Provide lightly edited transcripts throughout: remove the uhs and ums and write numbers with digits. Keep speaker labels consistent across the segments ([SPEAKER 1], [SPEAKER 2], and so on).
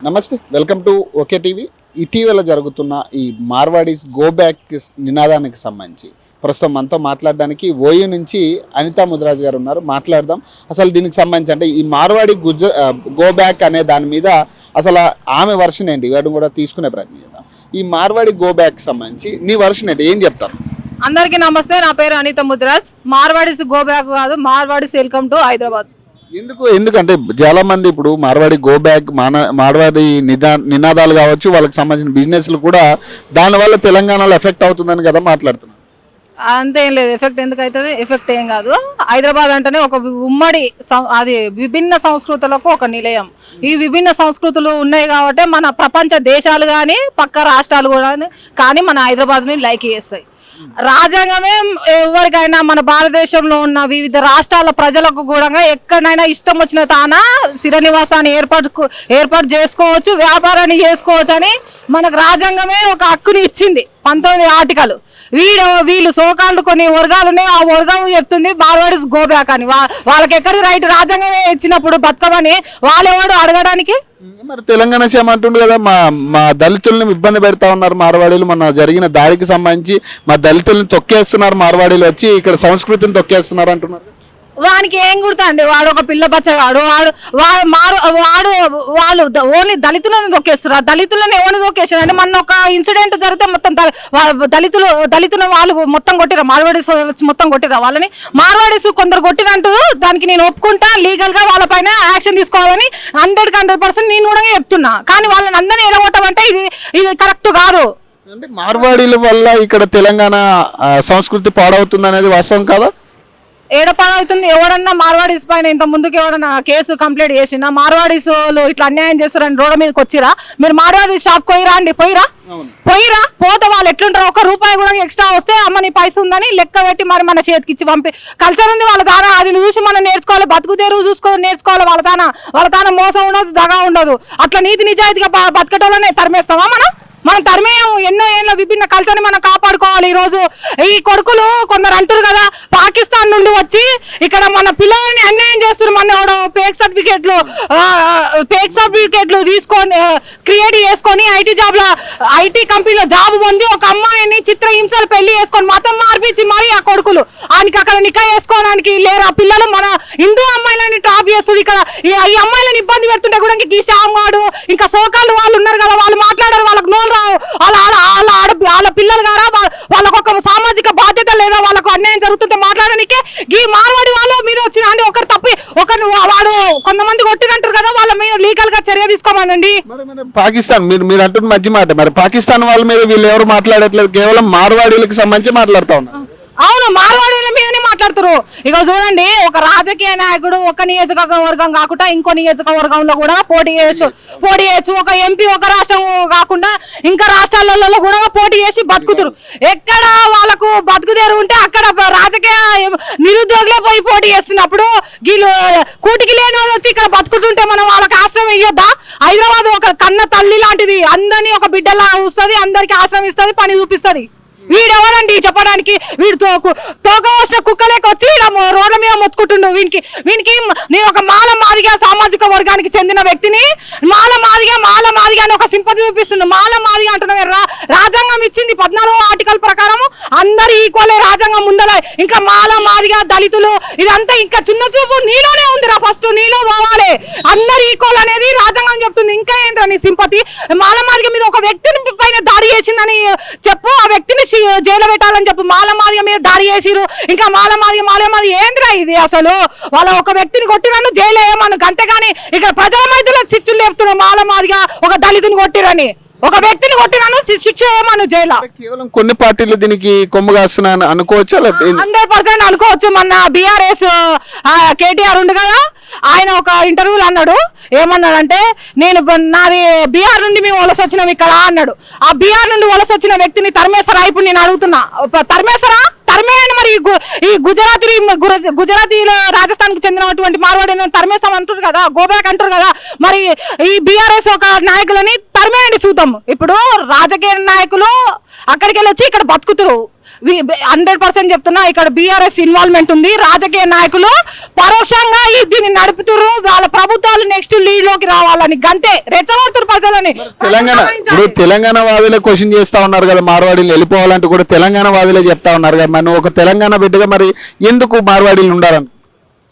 [SPEAKER 1] నమస్తే, welcome to okay TV. ఇటీవల జరుగుతున్న ఈ మార్వాడీస్ గో బ్యాక్ నినాదానికి సంబంధించి ప్రస్తుతం మనతో మాట్లాడడానికి ఓయూ నుంచి అనితా ముదిరాజ్ గారు ఉన్నారు. మాట్లాడదాం అసలు దీనికి సంబంధించి, అంటే ఈ మార్వాడి గో బ్యాక్ అనే దాని మీద అసలు ఆమె వర్షన్ ఏంటి, ఇవన్నీ కూడా తీసుకునే ప్రయత్నం చేద్దాం. ఈ మార్వాడి గో బ్యాక్ సంబంధించి నీ వర్షన్ ఏంటి, ఏం చెప్తారు?
[SPEAKER 2] అందరికీ నమస్తే, నా పేరు అనితా ముదిరాజ్. మార్వాడీస్ గో బ్యాక్ కాదు, మార్వాడీస్ వెల్కమ్ టు హైదరాబాద్.
[SPEAKER 1] ఎందుకంటే చాలా మంది ఇప్పుడు మార్వాడి గో బ్యాక్, మార్వాడి నినాదాలు కావచ్చు, వాళ్ళకి సంబంధించిన బిజినెస్లు కూడా దానివల్ల తెలంగాణలో ఎఫెక్ట్ అవుతుందని కదా మాట్లాడుతున్నారు.
[SPEAKER 2] అంతేం లేదు, ఎఫెక్ట్ ఎందుకు అవుతుంది? ఎఫెక్ట్ ఏం కాదు. హైదరాబాద్ అంటేనే ఒక ఉమ్మడి అది విభిన్న సంస్కృతులకు ఒక నిలయం. ఈ విభిన్న సంస్కృతులు ఉన్నాయి కాబట్టి మన ప్రపంచ దేశాలు కానీ పక్క రాష్ట్రాలు కూడా కానీ మన హైదరాబాద్ని లైక్ చేస్తాయి. రాజ్యాంగమే ఎవరికైనా మన భారతదేశంలో ఉన్న వివిధ రాష్ట్రాల ప్రజలకు కూడా ఎక్కడైనా ఇష్టం వచ్చిన తాన స్థిర నివాసాన్ని ఏర్పాటు చేసుకోవచ్చు, వ్యాపారాన్ని చేసుకోవచ్చు అని మనకు రాజ్యాంగమే ఒక హక్కుని ఇచ్చింది. 19 ఆర్టికల్. వీళ్ళు సోకాళ్ళు కొన్ని వర్గాలు ఉన్నాయి, ఆ వర్గం చెప్తుంది మార్వాడీస్ గో బ్యాక్ అని. వాళ్ళకి ఎక్కడి రైట్ రాజ్యాంగమే ఇచ్చినప్పుడు బతకమని వాళ్ళెవడు అడగడానికి?
[SPEAKER 1] మరి తెలంగాణ సీఎం అంటుండు కదా, మా దళితులను ఇబ్బంది పెడతా ఉన్నారు మార్వాడీలు, మన జరిగిన దాడికి సంబంధించి మా దళితులను తొక్కేస్తున్నారు మార్వాడీలు, వచ్చి ఇక్కడ సంస్కృతిని తొక్కేస్తున్నారు అంటున్నారు.
[SPEAKER 2] వానికి ఏం గుర్తండి, వాడు ఒక పిల్ల బచ్చగాడు. వాళ్ళు ఓన్లీ దళితులను తొక్కేస్తున్నారు. దళితులను ఎవరిని తొక్కేస్తారు అంటే మన ఒక ఇన్సిడెంట్ జరిగితే మొత్తం దళితులు వాళ్ళు మొత్తం కొట్టిరా, మార్వాడీస్ మొత్తం కొట్టిరా వాళ్ళని. మార్వాడీస్ కొందరు కొట్టినంటూ దానికి నేను ఒప్పుకుంటా, లీగల్ గా వాళ్ళ పైన యాక్షన్ తీసుకోవాలని 100% నేను కూడా చెప్తున్నా. కానీ వాళ్ళని అందరినీ ఎలగొట్టమంటే ఇది కరెక్ట్ కాదు.
[SPEAKER 1] అంటే మార్వాడీల వల్ల ఇక్కడ తెలంగాణ సంస్కృతి పాడవుతుంది అనేది వాస్తవం కాదా?
[SPEAKER 2] ఏడపాలవుతుంది. ఎవడన్నా మార్వాడీస్ పైన ఇంత ముందుకు ఎవడన్నా కేసు కంప్లైంట్ చేసినా, మార్వాడీస్ ఇట్లా అన్యాయం చేస్తారని రోడ్డు మీదకి వచ్చిరా? మీరు మార్వాడీస్ షాప్ పోయిరా అండి, పోయిరా పోతే వాళ్ళు ఎట్లుంటారు? ₹1 కూడా ఎక్స్ట్రా వస్తే అమ్మ నీ పైస ఉందని లెక్క పెట్టి మరి మన చేతికి ఇచ్చి పంపి కల్చర్ ఉంది వాళ్ళ దానా, అది చూసి మనం నేర్చుకోవాలి. బతుకుదేరు చూసుకొని నేర్చుకోవాలి. వాళ్ళ దానా మోసం ఉండదు, దగా ఉండదు. అట్లా నీతి నిజాయితీగా బతకటోళ్ళనే తరిమేస్తామా? మనం తరిమేయం. ఎన్నో ఏళ్ళ విభిన్న కల్చర్ని మనం కాపాడుకోవాలి. ఈరోజు ఈ కొడుకులు కొందరు అంటారు కదా, పాకిస్తాన్ నుండి వచ్చి ఇక్కడ మన పిల్లల్ని అన్యాయం చేస్తున్నారు. మన ఫేక్ సర్టిఫికేట్లు తీసుకొని క్రియేట్ చేసుకొని ఐటీ కంపెనీలో జాబ్ పొంది ఒక అమ్మాయిని చిత్రహింసలు పెళ్లి చేసుకొని మతం మార్పించి మరి ఆ కొడుకులు ఆయనకి అక్కడ నికా చేసుకోవడానికి లేరు. ఆ పిల్లలు మన హిందూ అమ్మాయిలని టాప్ చేస్తుంది. ఇక్కడ ఈ అమ్మాయిలను ఇబ్బంది పెడుతుంటే కూడా ఈ శ్యామ్ గాడు ఇంకా సోకాళ్ళు వాళ్ళు ఉన్నారు కదా, వాళ్ళు మాట్లాడారు, వాళ్ళకు నోరు రావు. వాళ్ళ పిల్లలు గారా, వాళ్ళకు ఒక సామాజిక బాధ్యత లేదా? వాళ్ళకు అన్యాయం జరుగుతుంటే మాట్లాడడానికి ఈ మార్వాడి వాళ్ళ మీద వచ్చిన అంటే ఒకరు తప్పి వాడు కొంతమంది కొట్టినంటారు కదా, వాళ్ళ మీద లీగల్ గా చర్య తీసుకోమనండి.
[SPEAKER 1] పాకిస్తాన్ మీరు అంటున్న మంచి మాట, మరి పాకిస్తాన్ వాళ్ళ మీద వీళ్ళు ఎవరు మాట్లాడట్లేదు, కేవలం మార్వాడీలకు సంబంధించి మాట్లాడుతా ఉన్నారు.
[SPEAKER 2] అవును, మార్వాడీల మీదనే మాట్లాడుతారు. ఇక చూడండి, ఒక రాజకీయ నాయకుడు ఒక నియోజకవర్గం కాకుండా ఇంకో నియోజకవర్గంలో కూడా పోటీ చేయొచ్చు. ఒక ఎంపీ ఒక రాష్ట్రం కాకుండా ఇంకా రాష్ట్రాలలో కూడా పోటీ చేసి బతుకుతారు. ఎక్కడ వాళ్ళకు బతుకుదేరు ఉంటే అక్కడ రాజకీయ నిరుద్యోగులే పోటీ చేస్తున్నప్పుడు వీళ్ళు కూటికి లేని వాళ్ళు వచ్చి ఇక్కడ బతుకుతుంటే మనం వాళ్ళకి ఆశ్రయం ఇయ్యొద్దా? హైదరాబాద్ ఒక కన్న తల్లి లాంటిది, అందరినీ ఒక బిడ్డలా చూస్తుంది, అందరికి ఆశ్రయం ఇస్తుంది, పని చూపిస్తుంది. వీడెవరండి చెప్పడానికి? వీడు తోక వచ్చిన కుక్కలేక వచ్చి రోడ్ల మీద మొత్తుకుంటుండు. వీనికి నేను ఒక మాదిగా సామాజిక వర్గానికి చెందిన వ్యక్తిని మాదిగా అని ఒక సింపతి చూపిస్తుండు. మాదిగా అంటున్నావు. రాజ్యాంగం ఇచ్చింది 14వ ఆర్టికల్ ప్రకారం అందరు ఈక్వల్. రాజ్యాంగం ముందర ఇంకా మాదిగా దళితులు ఇదంతా ఇంకా చిన్న చూపు నీలోనే ఉందిరా. ఫస్ట్ నీలో పోవాలి, అందరు ఈక్వల్ అనేది రాజ్యాంగం చెప్తుంది. ఇంకా ఏంట్రా నీ సింపతి? మాదిగా మీద ఒక వ్యక్తిని పైన దాడి చేసిందని చెప్పు, ఆ వ్యక్తిని జైలు పెట్టాలని చెప్పు. మాదిగ మీద దాడి చేసిరు, ఇంకా మాదిగ ఏంద్రా ఇది? అసలు వాళ్ళ ఒక వ్యక్తిని కొట్టిరను జైలు వేయమను, అంతేగాని ఇక్కడ ప్రజల మధ్యలో శిక్షలు లేపుతున్నారు. మాదిగా ఒక దళితుని కొట్టిరని, ఒక వ్యక్తిని కొట్టినాను శిక్ష ఏమను జైలు.
[SPEAKER 1] కేవలం కొన్ని పార్టీలు దీనికి కొమ్ము కాస్తున్నాను అనుకోవచ్చు,
[SPEAKER 2] 100% అనుకోవచ్చు. మన బీఆర్ఎస్ కేటీఆర్ ఉండు కదా, ఆయన ఒక ఇంటర్వ్యూలో అన్నాడు, ఏమన్నాడంటే నాది బీహార్ నుండి మేము వలస వచ్చినాం ఇక్కడ అన్నాడు. ఆ బీహార్ నుండి వలస వచ్చిన వ్యక్తిని తరిమేస్తారా? ఇప్పుడు నేను అడుగుతున్నా, తరిమేస్తారా? తరిమేయండి. మరి ఈ గుజరాతీలో రాజస్థాన్ కి చెందినటువంటి మార్వాడి తరిమేస్తాం అంటారు కదా, గోబ్యాక్ అంటారు కదా. మరి ఈ బీఆర్ఎస్ ఒక నాయకులని తరిమేయండి చూద్దాం. ఇప్పుడు రాజకీయ నాయకులు అక్కడికి వెళ్ళి వచ్చి ఇక్కడ బతుకుతారు. 100% చెప్తున్నా, ఇక్కడ బీఆర్ఎస్ ఇన్వాల్వ్మెంట్ ఉంది. రాజకీయ నాయకులు పరోక్షంగా దీన్ని నడుపుతున్నారు. వాళ్ళ ప్రభుత్వాలు నెక్స్ట్ లీడ్ లోకి రావాలని గంతే రెచ్చగొడుతున్నారు ప్రజలని.
[SPEAKER 1] తెలంగాణ వాదులే క్వశ్చన్ చేస్తా ఉన్నారు కదా, మార్వాడీలు వెళ్ళిపోవాలంటూ కూడా తెలంగాణ వాదులే చెప్తా ఉన్నారు కదా. మరి ఒక తెలంగాణ బిడ్డగా మరి ఎందుకు మార్వాడీలు ఉండాలని?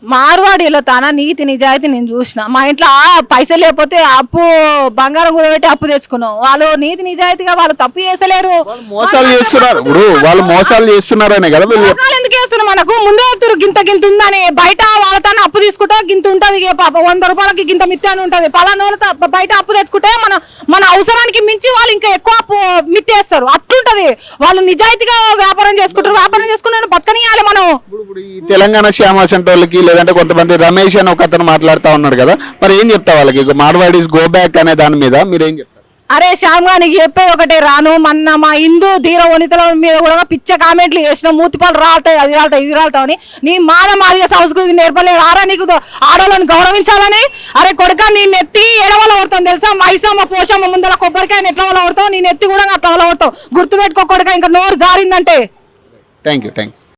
[SPEAKER 2] మార్వాడీలో తన నీతి నిజాయితీ నేను చూసిన. మా ఇంట్లో పైసలు లేకపోతే అప్పు బంగారం కూడబెట్టి అప్పు తెచ్చుకున్నాం. వాళ్ళు నీతి నిజాయితీగా వాళ్ళు తప్పు చేసలేరు,
[SPEAKER 1] మోసాలు చేస్తున్నారు. ఇప్పుడు వాళ్ళు మోసాలు చేస్తున్నారనే కదా.
[SPEAKER 2] మోసాలు ఎందుకు చేస్తున్నారు? మనకు ముందే గింత ఉందని బయట వాళ్ళతో అప్పు తీసుకుంటే గింత ఉంటది, పాప 100 రూపాయలకి గింత మిత్తి అని ఉంటది. పలానా వాళ్ళతో బయట అప్పు తెచ్చుకుంటే మన అవసరానికి మించి వాళ్ళు ఇంకా ఎక్కువ అప్పు మిత్తేస్తారు. అట్లుంటది. వాళ్ళు నిజాయితీగా వ్యాపారం చేసుకుంటారు. వ్యాపారం చేసుకుంటే బతకనియాలి మనం.
[SPEAKER 1] ఈ తెలంగాణ శ్యామ సెంటర్ వాళ్ళకి లేదంటే కొంతమంది రమేష్ అని ఒక అతను మాట్లాడుతూ ఉన్నాడు కదా, మరి ఏం చెప్తా వాళ్ళకి మార్వాడీస్ గో బ్యాక్ అనే దాని మీద మీరు ఏం చెప్తారు?
[SPEAKER 2] అరే శ్యామ్ నీకు చెప్పేది ఒకటే, రాను మొన్న మా హిందూ ధీర వనితల మీద కూడా పిచ్చ కామెంట్లు చేసిన, మూతిపాలు రాలుతాయి, అవి రాలుతాయి, ఇవి రాలుతావు అని. నీ మానమాదిక సంస్కృతి నేర్పలేదు. ఆరా నీకు ఆడవాళ్ళని గౌరవించాలని. అరే కొడుక, నీ నెత్తి ఎడవల కొడతాం తెలుసా? మైసమ్మ పోషమ్మ ముందర కొబ్బరికాయని ఎట్లా వల్ల కొడతావు, నీ నెత్తి కూడా అట్లా వల్ల కొడతావు. గుర్తుపెట్టుకో కొడుక, ఇంకా నోరు జారిందంటే.
[SPEAKER 1] Thank you.